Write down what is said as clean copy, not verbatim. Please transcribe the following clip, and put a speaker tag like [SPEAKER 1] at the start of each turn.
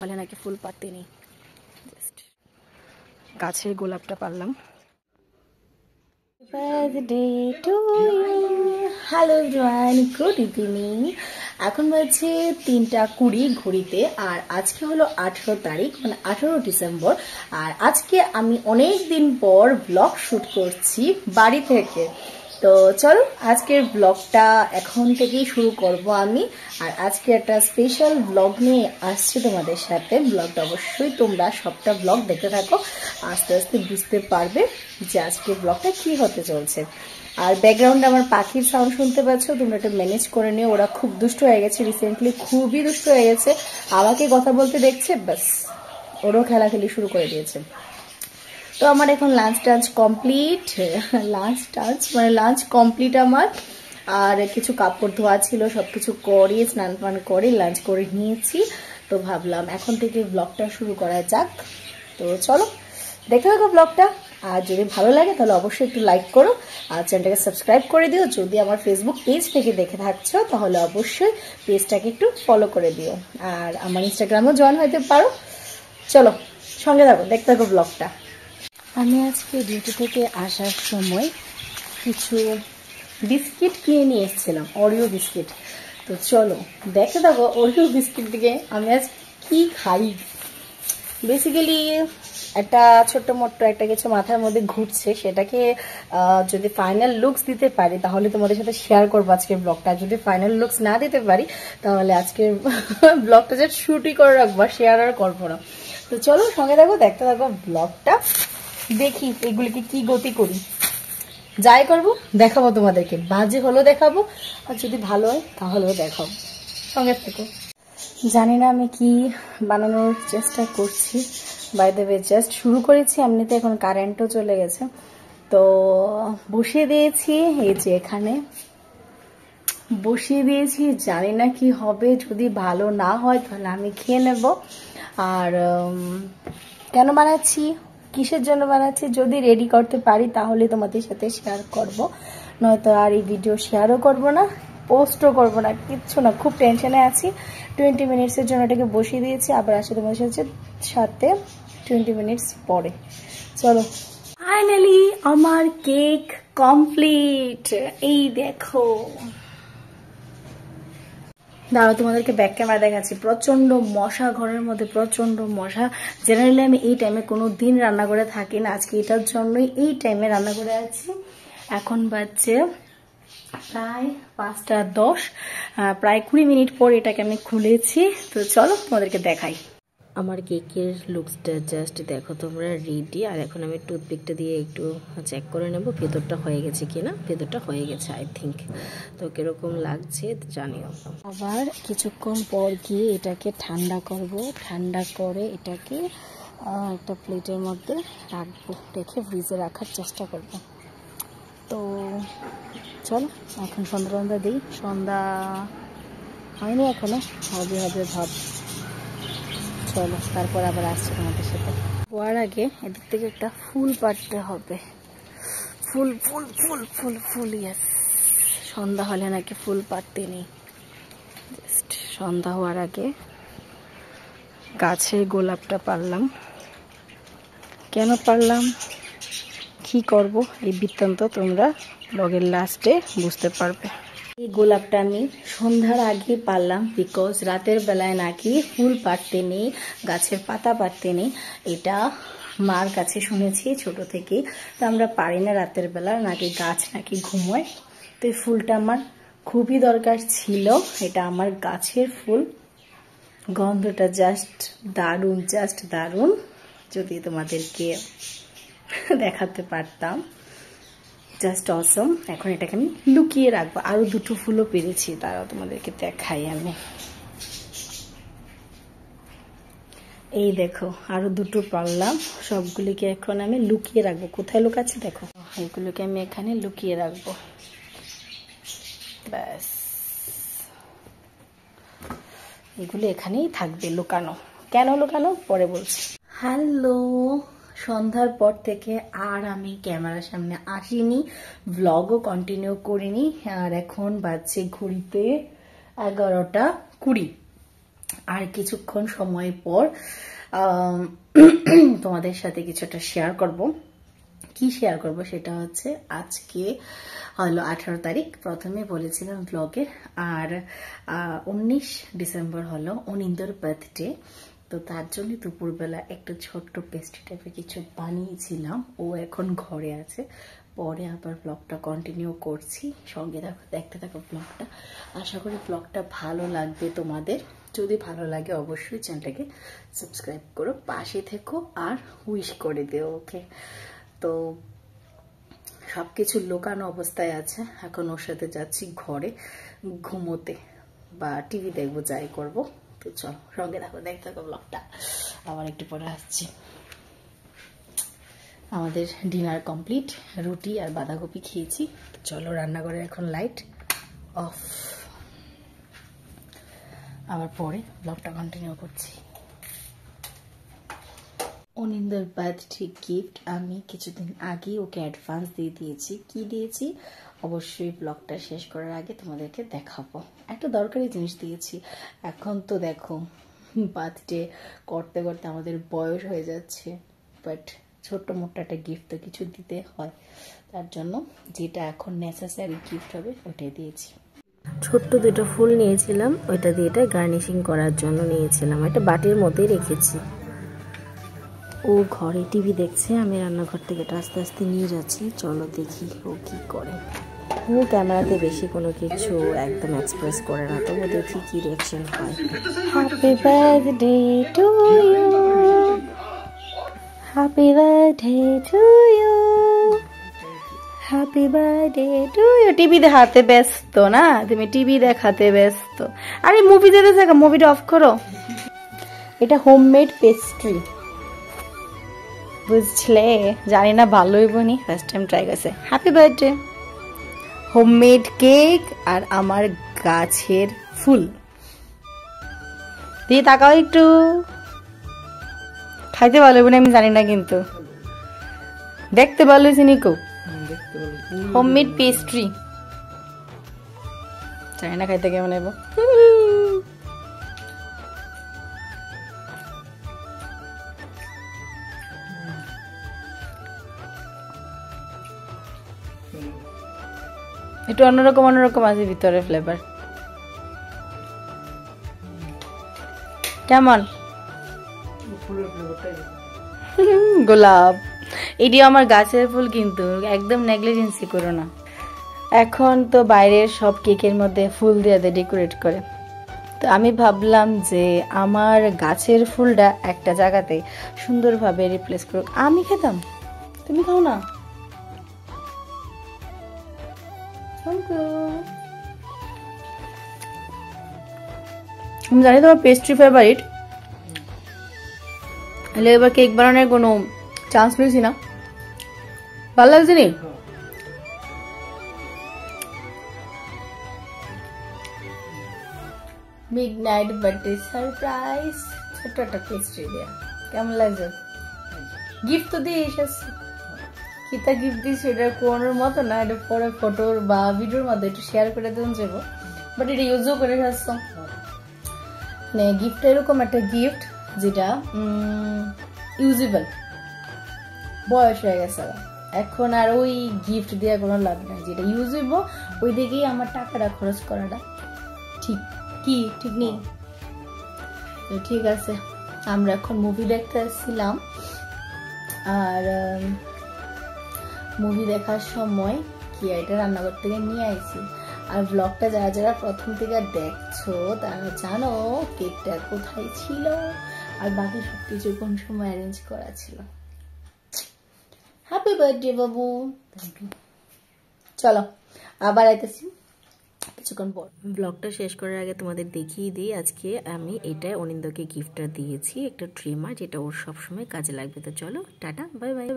[SPEAKER 1] বলে নাকি ফুল পারতে নেই, জাস্ট গাছের গোলাপটা পারলাম। Hello everyone, good evening. এখন বাজছে 3:20 ঘড়িতে, আর আজকে হলো 18 তারিখ, মানে 18 ডিসেম্বর। আর আজকে আমি অনেক দিন পর ব্লগ শুট করছি বাড়ি থেকে। তো চলো আজকের ব্লগটা এখন থেকেই শুরু করব আমি। আর আজকে একটা স্পেশাল ব্লগ নিয়ে আসছি তোমাদের সাথে। ব্লগটা অবশ্যই তোমরা সবটা ব্লগ দেখতে থাকো, আস্তে আস্তে বুঝতে পারবে যে আজকের ব্লগটা কি হতে চলছে। আর ব্যাকগ্রাউন্ডে আমার পাখির সাউন্ড শুনতে পাচ্ছ, তোমরা একটু ম্যানেজ করে নিও। ওরা খুব দুষ্ট হয়ে গেছে, রিসেন্টলি খুবই দুষ্ট হয়ে গেছে। আমাকে কথা বলতে দেখছে, ব্যাস ওরও খেলাখেলি শুরু করে দিয়েছে। তো আমার এখন লাঞ্চ কমপ্লিট, লাঞ্চ কমপ্লিট আমার। আর কিছু কাপড় ধোয়া ছিল, সবকিছু করে স্নান পান করে লাঞ্চ করে নিয়েছি। তো ভাবলাম এখন থেকে ব্লগটা শুরু করা যাক। তো চলো দেখতে থাকো ব্লগটা। আর যদি ভালো লাগে তাহলে অবশ্যই একটু লাইক করো, আর চ্যানেলটাকে সাবস্ক্রাইব করে দিও। যদি আমার ফেসবুক পেজ থেকে দেখে থাকছো তাহলে অবশ্যই পেজটাকে একটু ফলো করে দিও, আর আমার ইনস্টাগ্রামেও জয়েন হতে পারো। চলো সঙ্গে থাকো, দেখতে থাকো ব্লগটা। আমি আজকে ডিউটি থেকে আসার সময় কিছু বিস্কিট কিনে নিয়ে এসেছিলাম, ওরিও বিস্কিট। তো চলো দেখতে থাকো ওরিও বিস্কিট দিকে আমি আজ কি খাই। বেসিক্যালি একটা ছোট্ট মোট্ট একটা কিছু মাথার মধ্যে ঘুরছে, সেটাকে যদি ফাইনাল লুকস দিতে পারি তাহলে তোমাদের সাথে শেয়ার করবো আজকের ব্লগটা। যদি ফাইনাল লুকস না দিতে পারি তাহলে আজকের ব্লগটা যে শুটই করে রাখবো, শেয়ার আর করবো না। তো চলো সঙ্গে থাকো, দেখতে থাকো ব্লগটা। দেখি এগুলিকে কি গতি করি, যাই করবো দেখাবো তোমাদেরকে। বাজে হলেও দেখাবো, আর যদি ভালো হয় তাহলেও দেখাবো। সঙ্গে থেকো। জানি না আমি কি বানানোর চেষ্টা করছি। বাই দ্য ওয়ে জাস্ট শুরু করেছি, এমনিতে এখন কারেন্টও চলে গেছে। তো বসিয়ে দিয়েছি, এই যে এখানে বসিয়ে দিয়েছি। জানি না কি হবে, যদি ভালো না হয় তাহলে আমি খেয়ে নেব। আর কেন বানাচ্ছি, কিসের জন্য বানাচ্ছি, যদি রেডি করতে পারি তাহলে তোমাদের সাথে শেয়ার করব, নয়তো আর এই ভিডিও শেয়ারও করব না, পোস্টও করবো না, কিচ্ছু না। খুব টেনশনে আছি। 20 মিনিটসের জন্য এটাকে বসিয়ে দিয়েছি, আবার আসে তোমাদের সাথে 20 মিনিটস পরে। চলো ফাইনালি আমার কেক কমপ্লিট, এই দেখো। দাঁড়াও তোমাদেরকে ব্যাক ক্যামেরা দেখাচ্ছি। প্রচন্ড মশা ঘরের মধ্যে, প্রচন্ড মশা। জেনারেলি আমি এই টাইমে কোনো দিন রান্না করে থাকি না, আজকে এটার জন্যই এই টাইমে রান্না করে আছি। এখন বাজছে প্রায় 5:10, প্রায় 20 মিনিট পর এটাকে আমি খুলেছি। তো চলো তোমাদেরকে দেখাই। আমার কেকের লুকসটা জাস্ট দেখো তোমরা, রেডি। আর এখন আমি টুথপিকটা দিয়ে একটু চেক করে নেব ভেতরটা হয়ে গেছে কিনা। ভেতরটা হয়ে গেছে আই থিঙ্ক। তো কিরকম লাগছে জানিও। আবার কিছুক্ষণ পর গিয়ে এটাকে ঠান্ডা করব, ঠান্ডা করে এটাকে একটা প্লেটের মধ্যে রাখবো, রেখে ফ্রিজে রাখার চেষ্টা করব। তো চলো এখন সন্ধ্যা দিই। সন্ধ্যা হয়নি এখনো, হবে ভাব। চলো তারপর আবার আসছি তোমাদের সাথে। হওয়ার আগে এদিক থেকে একটা ফুল পাড়তে হবে। ফুল ফুল ফুল ফুল ফুল ইয়েস। সন্ধ্যা হলে নাকি ফুল পাড়তে নেই, জাস্ট সন্ধ্যা হওয়ার আগে গাছের গোলাপটা পারলাম। কেন পারলাম, কি করব, এই বৃত্তান্ত তোমরা ব্লগের লাস্টে বুঝতে পারবে। এই গোলাপটা আমি সন্ধ্যার আগে পারলাম, বিকজ রাতের বেলায় নাকি ফুল পাড়তে নেই, গাছের পাতা পাড়তে নেই। এটা মার কাছে শুনেছি ছোট থেকে। তো আমরা পারি না রাতের বেলা, নাকি গাছ নাকি ঘুমোয়। তো এই ফুলটা আমার খুবই দরকার ছিল। এটা আমার গাছের ফুল, গন্ধটা জাস্ট দারুণ, জাস্ট দারুণ। যদি তোমাদেরকে দেখাতে পারতাম, জাস্ট অসম। এখন এটাকে আমি লুকিয়ে রাখবো। আরো দুটো ফুলও পেরেছি, তারাও তোমাদেরকে দেখাই আমি। এই দেখো আরো দুটো পারলাম, সবগুলিকে এখন আমি লুকিয়ে রাখবো। কোথায় লুকাচ্ছি দেখো, এগুলোকে আমি এখানে লুকিয়ে রাখবো, ব্যাস। এগুলো এখানেই থাকবে লুকানো। কেন লুকানো পরে বলছি। হ্যালো, সন্ধ্যার পর থেকে আর আমি ক্যামেরার সামনে আসিনি, ব্লগও কন্টিনিউ করিনি। আর এখন বাজছে ঘড়িতে 11:20। আর কিছুক্ষণ সময় পর তোমাদের সাথে কিছুটা শেয়ার করব। কি শেয়ার করব সেটা হচ্ছে আজকে হলো 18 তারিখ, প্রথমে বলেছিলাম ব্লগের, আর 19 ডিসেম্বর হলো অনিন্দর বার্থডে। তো তার জন্য দুপুরবেলা একটা ছোট্ট পেস্ট্রি টাইপের কিছু বানিয়েছিলাম। ও এখন ঘরে আছে, পরে আবার ব্লগটা কন্টিনিউ করছি। সঙ্গে দেখতে থাকো ব্লগটা। আশা করি ব্লগটা ভালো লাগবে তোমাদের। যদি ভালো লাগে অবশ্যই চ্যানেলটাকে সাবস্ক্রাইব করো, পাশে থেকো আর উইশ করে দিও। ওকে, তো সবকিছু লোকানো অবস্থায় আছে। এখন ওর সাথে যাচ্ছি ঘরে ঘুমোতে, বা টিভি দেখবো, যাই করবো। তো চলো সঙ্গে দেখো, দেখতে থাকো ব্লগটা। আবার একটু পরে আসছি। আমাদের ডিনার কমপ্লিট, রুটি আর বাঁধাকপি খেয়েছি। চলো রান্নাঘরে এখন লাইট অফ, আবার পরে ব্লগটা কন্টিনিউ করছি। অনিন্দর বার্থডে গিফট আমি কিছুদিন আগে ওকে অ্যাডভান্স দিয়ে দিয়েছি। কি দিয়েছি অবশ্যই ব্লগটা শেষ করার আগে তোমাদেরকে দেখাবো। একটা দরকারি জিনিস দিয়েছি। এখন তো দেখো বার্থডে করতে করতে আমাদের বয়স হয়ে যাচ্ছে, বাট ছোট্ট মোট্ট একটা গিফট তো কিছু দিতে হয়। তার জন্য যেটা এখন নেসেসারি গিফট হবে ওটাই দিয়েছি। ছোট্ট দুটো ফুল নিয়েছিলাম, ওইটা দিয়ে এটা গার্নিশিং করার জন্য নিয়েছিলাম। একটা বাটির মধ্যেই রেখেছি। ও ঘরে টিভি দেখছে, আমি রান্নাঘর থেকে এটা আস্তে আস্তে নিয়ে যাচ্ছি। চলো দেখি ও কি করে। ও ক্যামেরাতে বেশি কোনো কিছু একদম এক্সপ্রেস করে না, তবু দেখি কি রিঅ্যাকশন হয়। Happy birthday to you, happy birthday to you, happy birthday to you. TV দেখাতে ব্যস্ত না তুমি, টিভি দেখাতে ব্যস্ত। আরে মুভি দেখতে থাকো, মুভিটা অফ করো। এটা হোমমেড পেস্ট্রি, বুঝলে? জানি না ভালো হইব নি, ফার্স্ট টাইম ট্রাই করছে। Happy birthday. হোমমেড কেক আর আমার গাছের ফুল দিয়ে তাকাও একটু। খাইতে ভালো হইব না আমি জানি না, কিন্তু দেখতে ভালো হয়েছে নিকো। হোমমেড পেস্ট্রি, জানি না খাইতে কেমন হইব। একটু অন্যরকম অন্যরকম আছে ভিতরে ফ্লেভার। কেমন? গোলাপ। এটিও আমার গাছের ফুল, কিন্তু একদম নেগলিজেন্সি করো না। এখন তো বাইরের সব কেকের মধ্যে ফুল দিয়ে ডেকোরেট করে, তো আমি ভাবলাম যে আমার গাছের ফুলটা একটা জায়গাতে সুন্দরভাবে রিপ্লেস করুক। আমি খেতাম, তুমি খাও না? আমি জানি তোমার পেস্ট্রি ফেভারিট, তাহলে এবার কেক বানানোর কোনো চান্স পেয়েছি না। ভালো লাগছে নি? মিডনাইট বার্থডে সারপ্রাইজ, ছোট্ট একটা পেস্ট্রি দেয়া। কেমন লাগছে? গিফট তো দিয়ে এসেছি। কিতা গিফট দিস এটা কোনোর মতো না, এটা পরে ফটোর বা ভিডিওর মধ্যে একটু শেয়ার করে দেন যাবো, বাট এটা ইউজও করে আসছো। মানে গিফটটা এরকম একটা গিফট যেটা ইউজেবল। বয়স হয়ে গেছে এখন, আর ওই গিফট দেওয়া কোনো লাভ নাই। যেটা ইউজ হইব ওই দিকেই আমার টাকাটা খরচ করাটা ঠিক। কি ঠিক নেই? ঠিক আছে, আমরা এখন মুভি দেখতে আসছিলাম, আর মুভি দেখার সময় কি এটা রান্নাঘর থেকে নিয়ে আইছি। আর ব্লগটা যারা যারা প্রথম থেকে দেখছো তারা জানো কেকটা কোথায় ছিল আর বাকি সবকিছু কোন সময় অ্যারেঞ্জ করা ছিল। হ্যাপি বার্থডে বাবু। চলো আবার আইতেছি কিছুক্ষণ পর। ব্লগটা শেষ করার আগে তোমাদের দেখিয়ে দিই, আজকে আমি এটা অনিন্দকে গিফটটা দিয়েছি, একটা ট্রিমার, যেটা ওর সবসময় কাজে লাগবে। তো চলো টাটা, বাই বাই।